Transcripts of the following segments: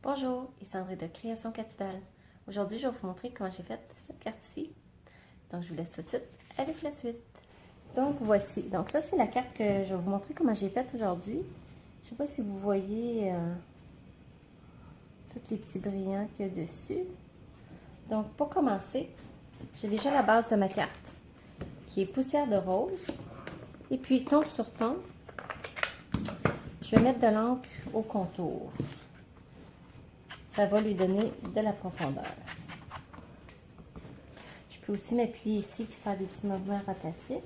Bonjour, ici Sandrine de Création Catudale. Aujourd'hui, je vais vous montrer comment j'ai fait cette carte-ci. Donc, je vous laisse tout de suite avec la suite. Donc, voici. Donc, ça, c'est la carte que je vais vous montrer comment j'ai faite aujourd'hui. Je ne sais pas si vous voyez tous les petits brillants qu'il y a dessus. Donc, pour commencer, j'ai déjà la base de ma carte qui est poussière de rose. Et puis, ton sur ton, je vais mettre de l'encre au contour. Ça va lui donner de la profondeur. Je peux aussi m'appuyer ici et faire des petits mouvements rotatifs.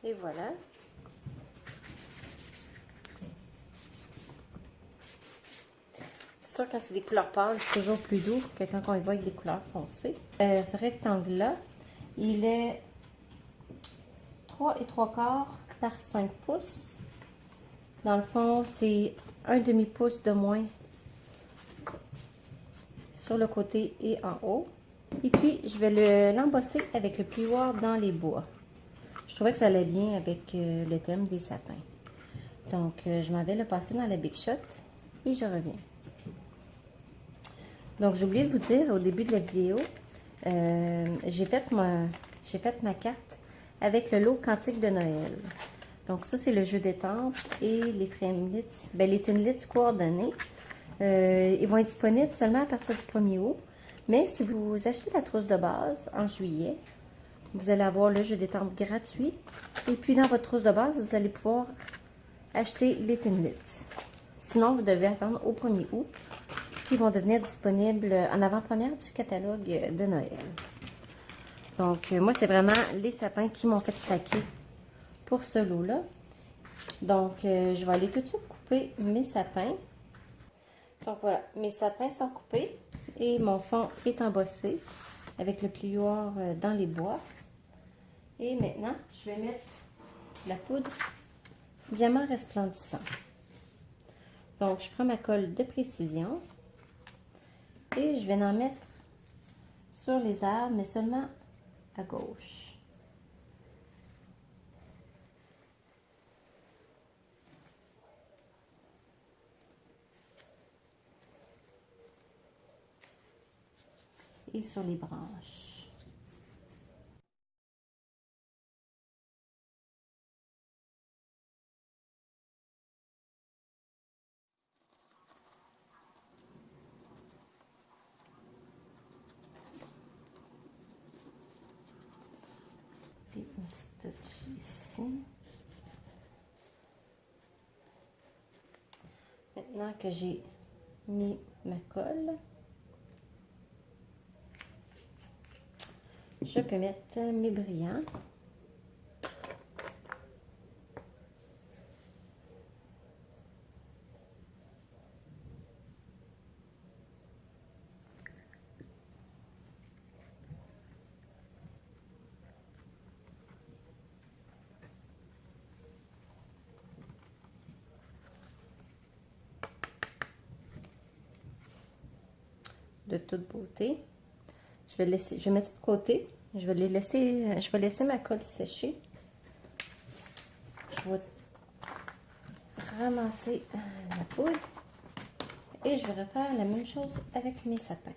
Et voilà. C'est sûr, quand c'est des couleurs pâles, c'est toujours plus doux que quand on y va avec des couleurs foncées. Ce rectangle-là, il est 3 3/4 par 5 pouces. Dans le fond, c'est un demi-pouce de moins sur le côté et en haut. Et puis, je vais l'embosser avec le plioir dans les bois. Je trouvais que ça allait bien avec le thème des sapins. Donc, je m'en vais le passer dans la Big Shot et je reviens. Donc, j'ai oublié de vous dire au début de la vidéo, j'ai fait ma carte avec le lot Cantique de Noël. Donc, ça, c'est le jeu d'étampes et les Thinlits, les Thinlits coordonnés. Ils vont être disponibles seulement à partir du 1er août. Mais si vous achetez la trousse de base en juillet, vous allez avoir le jeu d'étampes gratuit. Et puis, dans votre trousse de base, vous allez pouvoir acheter les Thinlits. Sinon, vous devez attendre au 1er août. Qui vont devenir disponibles en avant-première du catalogue de Noël. Donc, moi, c'est vraiment les sapins qui m'ont fait craquer pour ce lot-là. Donc, je vais aller tout de suite couper mes sapins. Donc, voilà, mes sapins sont coupés et mon fond est embossé avec le plioir dans les bois. Et maintenant, je vais mettre la poudre diamant resplendissant. Donc, je prends ma colle de précision. Et je vais en mettre sur les arbres, mais seulement à gauche. Et sur les branches. Puis une petite touche ici. Maintenant que j'ai mis ma colle, je peux mettre mes brillants. De toute beauté. Je vais mettre de côté. Je vais laisser ma colle sécher. Je vais ramasser la poudre et je vais refaire la même chose avec mes sapins.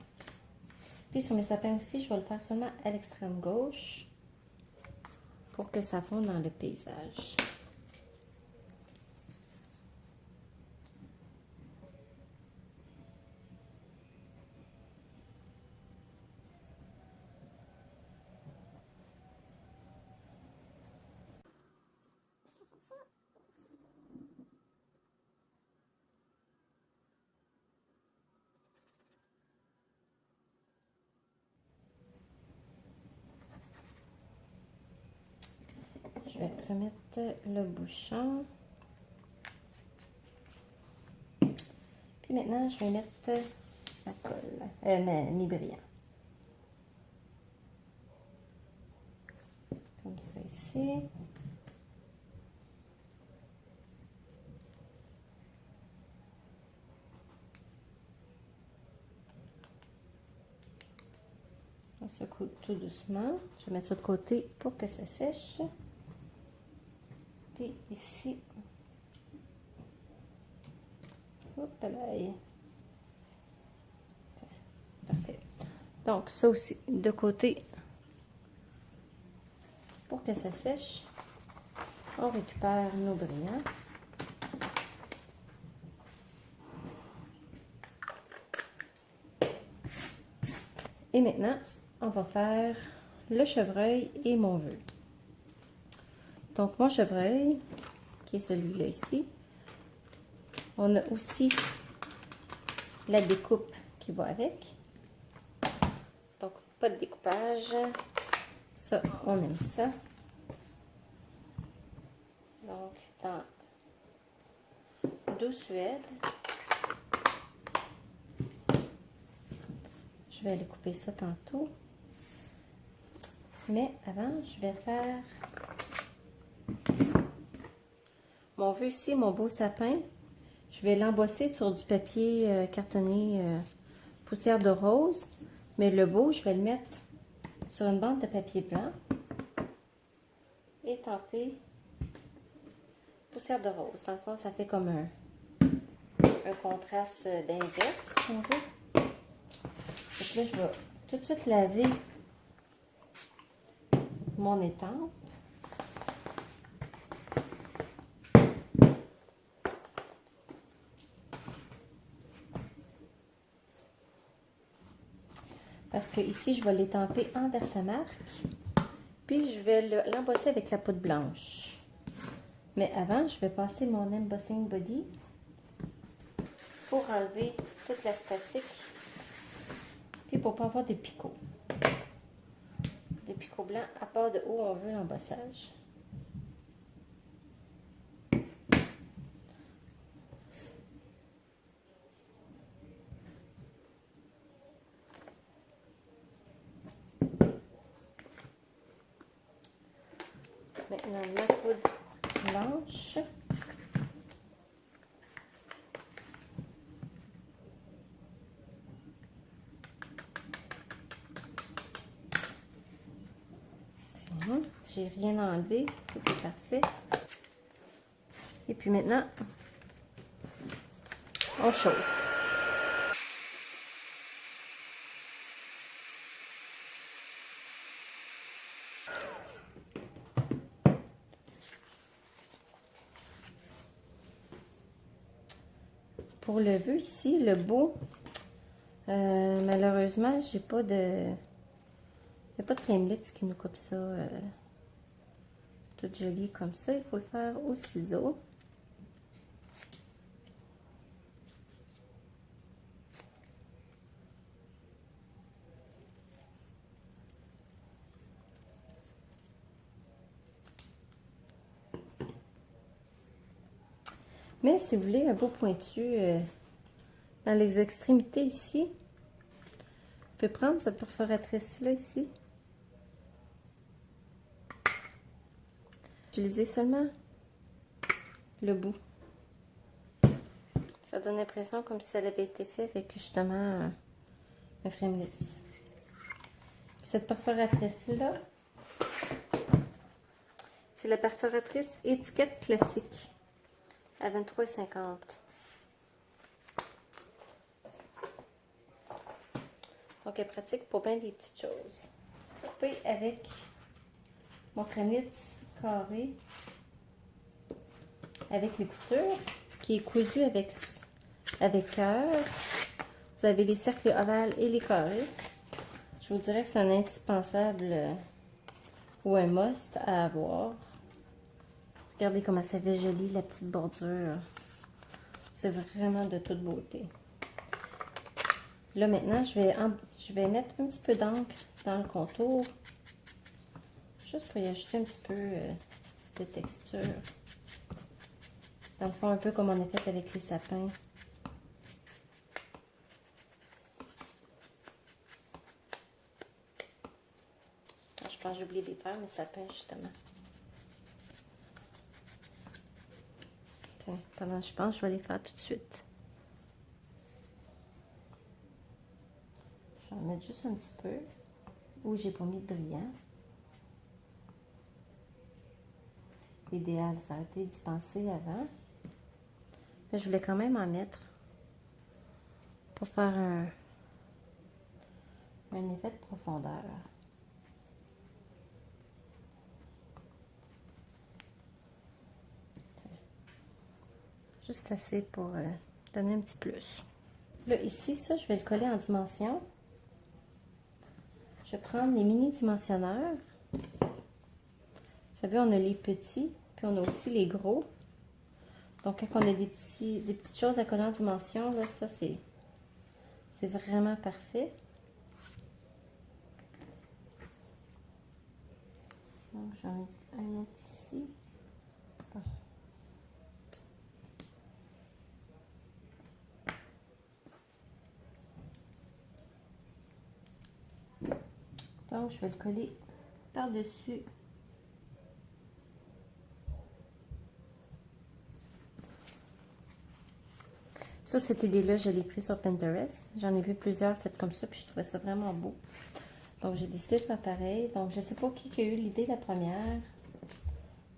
Puis sur mes sapins aussi, je vais le faire seulement à l'extrême gauche pour que ça fonde dans le paysage. Je vais remettre le bouchon. Puis maintenant, je vais mettre ma colle, mes brillants. Comme ça ici. On secoue tout doucement. Je vais mettre ça de côté pour que ça sèche. Puis ici. Hop là. Parfait. Donc ça aussi de côté. Pour que ça sèche, on récupère nos brillants. Et maintenant, on va faire le chevreuil et mon vœu. Donc mon chevreuil, qui est celui-là ici, on a aussi la découpe qui va avec. Donc pas de découpage. Ça, on aime ça. Donc, dans Doux Suède, je vais aller couper ça tantôt. Mais avant, je vais faire mon vœu ici, mon beau sapin. Je vais l'embosser sur du papier cartonné poussière de rose. Mais le beau, je vais le mettre sur une bande de papier blanc et tamper poussière de rose. Dans le fond, ça fait comme un contraste d'inverse, si on veut. Donc là, je vais tout de suite laver mon étampe. Parce que ici, je vais l'étamper en Versamark. Puis, je vais l'embosser avec la poudre blanche. Mais avant, je vais passer mon Embossing Body pour enlever toute la statique. Puis, pour ne pas avoir de picots. Des picots blancs à part de où on veut l'embossage. Maintenant, la poudre blanche. Tiens, j'ai rien enlevé, tout est parfait. Et puis maintenant, on chauffe. Pour le vœu ici, le beau, malheureusement, j'ai pas de... Il n'y a pas de Framelits qui nous coupe ça tout joli comme ça. Il faut le faire au ciseau. Mais si vous voulez un beau pointu dans les extrémités ici, vous pouvez prendre cette perforatrice-là ici. Utilisez seulement le bout. Ça donne l'impression comme si ça avait été fait avec justement un Framelits. Cette perforatrice-là, c'est la perforatrice étiquette classique à 23,50. Donc, elle est pratique pour bien des petites choses. Coupé avec mon Framelits carré avec les coutures qui est cousu avec cœur. Vous avez les cercles ovales et les carrés. Je vous dirais que c'est un indispensable ou un must à avoir. Regardez comment ça fait joli la petite bordure. C'est vraiment de toute beauté. Là maintenant, je vais mettre un petit peu d'encre dans le contour. Juste pour y ajouter un petit peu de texture. Dans le fond, un peu comme on a fait avec les sapins. Je pense que j'ai oublié de faire mes sapins, justement. Tiens, pendant que je pense, je vais les faire tout de suite. Je vais en mettre juste un petit peu. Où j'ai pas mis de brillant. L'idéal, ça a été d'y penser avant. Mais je voulais quand même en mettre pour faire un effet de profondeur. Juste assez pour donner un petit plus. Là, ici, ça, je vais le coller en dimension. Je vais prendre les mini dimensionneurs. Vous savez, on a les petits, puis on a aussi les gros. Donc, quand on a des petites choses à coller en dimension, là, ça, c'est vraiment parfait. Donc, j'en ai un autre ici. Bon. Donc, je vais le coller par-dessus. Ça, cette idée-là, je l'ai prise sur Pinterest. J'en ai vu plusieurs faites comme ça, puis je trouvais ça vraiment beau. Donc, j'ai décidé de faire pareil. Donc, je ne sais pas qui a eu l'idée la première,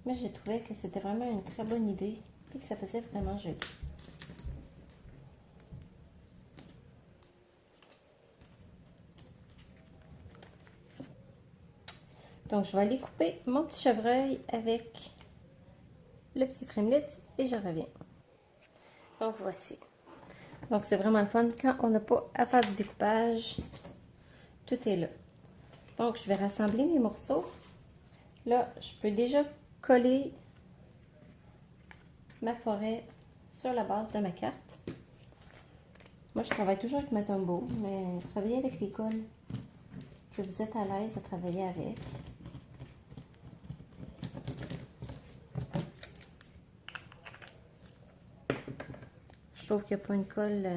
mais j'ai trouvé que c'était vraiment une très bonne idée, puis que ça faisait vraiment joli. Donc, je vais aller couper mon petit chevreuil avec le petit framelit et je reviens. Donc, voici. Donc, c'est vraiment le fun quand on n'a pas à faire du découpage. Tout est là. Donc, je vais rassembler mes morceaux. Là, je peux déjà coller ma forêt sur la base de ma carte. Moi, je travaille toujours avec ma Tombow, mais travaillez avec les colles que vous êtes à l'aise à travailler avec. Je trouve qu'il n'y a pas une colle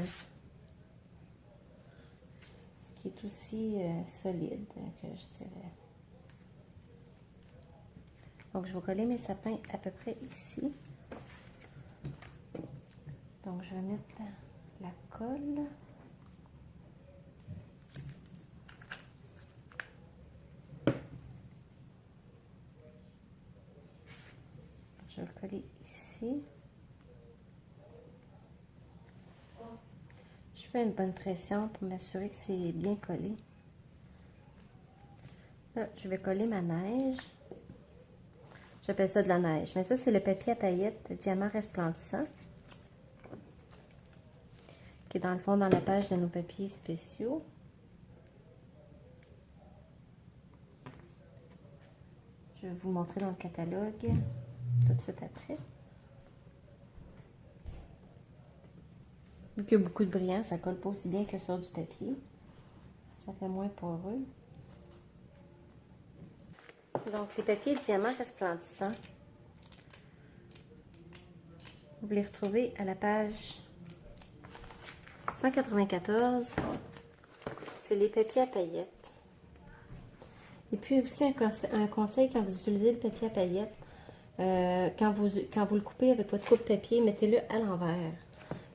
qui est aussi solide que je dirais. Donc, je vais coller mes sapins à peu près ici. Donc, je vais mettre la colle. Je vais le coller ici. Je fais une bonne pression pour m'assurer que c'est bien collé. Là, je vais coller ma neige. J'appelle ça de la neige, mais ça, c'est le papier à paillettes diamant resplendissant, qui est dans le fond dans la page de nos papiers spéciaux. Je vais vous montrer dans le catalogue tout de suite après. Vu qu'il y a beaucoup de brillant, ça colle pas aussi bien que sur du papier. Ça fait moins poreux. Donc, les papiers diamant resplendissants, vous les retrouvez à la page 194. C'est les papiers à paillettes. Et puis aussi un conseil quand vous utilisez le papier à paillettes, quand vous le coupez avec votre coupe papier, mettez-le à l'envers.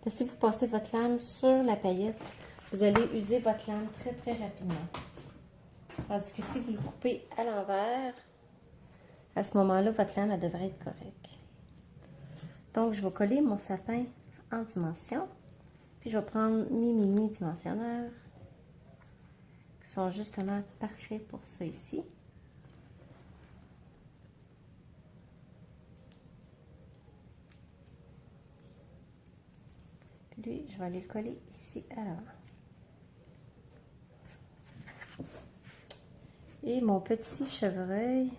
Parce que si vous passez votre lame sur la paillette, vous allez user votre lame très très rapidement. Tandis que si vous le coupez à l'envers, à ce moment-là, votre lame elle devrait être correcte. Donc, je vais coller mon sapin en dimension. Puis, je vais prendre mes mini dimensionneurs qui sont justement parfaits pour ça ici. Puis lui, je vais aller le coller ici à l'avant. Et mon petit chevreuil,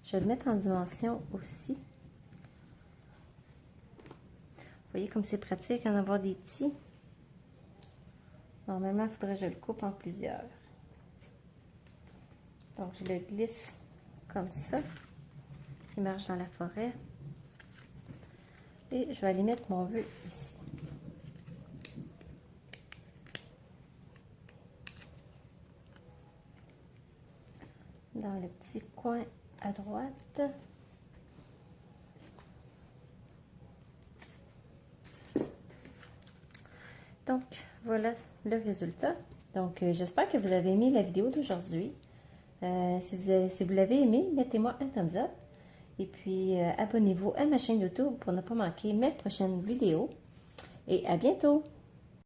je vais le mettre en dimension aussi. Vous voyez comme c'est pratique en avoir des petits. Normalement, il faudrait que je le coupe en plusieurs. Donc, je le glisse comme ça. Il marche dans la forêt. Et je vais aller mettre mon vœu ici. dans le petit coin à droite. Donc, voilà le résultat. Donc, j'espère que vous avez aimé la vidéo d'aujourd'hui. Si vous l'avez aimé, mettez-moi un thumbs up. Et puis, abonnez-vous à ma chaîne YouTube pour ne pas manquer mes prochaines vidéos. Et à bientôt!